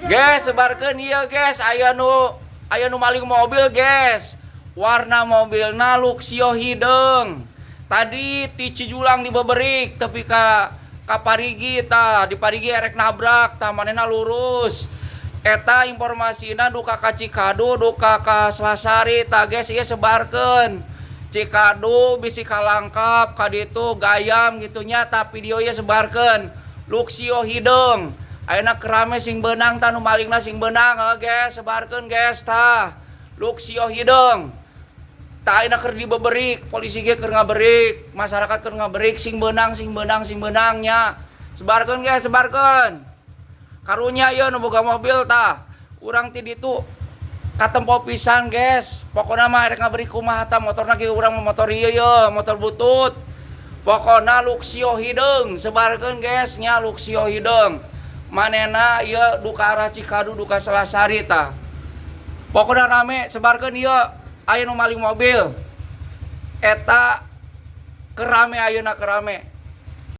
Guys, sebarkan iya guys, aya nu maling mobil guys. Warna mobilna Luxio hidung. Tadi ti Cijulang dibeberik tapi ka Parigi di Parigi erek nabrak tah manehna lurus. Eta informasina duka ka Cikadu, duka ka Selasari tah guys ieu sebarkeun. Cikadu bisi kalangkap ka ditu gayam gitunya tah video ieu sebarkeun. Luxio hidung. Ayeuna kerame sing beunang tah nu malingna sing beunang guys, sebarkeun guys tah. Luxio hidung. Tah ayeuna keur dibeberik, polisi ge keur ngaberik, masyarakat keur ngaberik sing beunang nya. Sebarkeun guys, sebarkeun. Karunya ieu nu boga mobil tah. Urang ti ditu katempo pisan guys. Pokona mah erek ngaberik kumaha tah motorna ge urang motor ieu motor butut. Pokona Luxio hidung, sebarkeun guys nya Luxio hidung. Manena ieu duka arah Cikadu duka Selasari tah. Pokona rame sebarkeun ieu aya nu maling mobil. Eta kerame ayeuna kerame.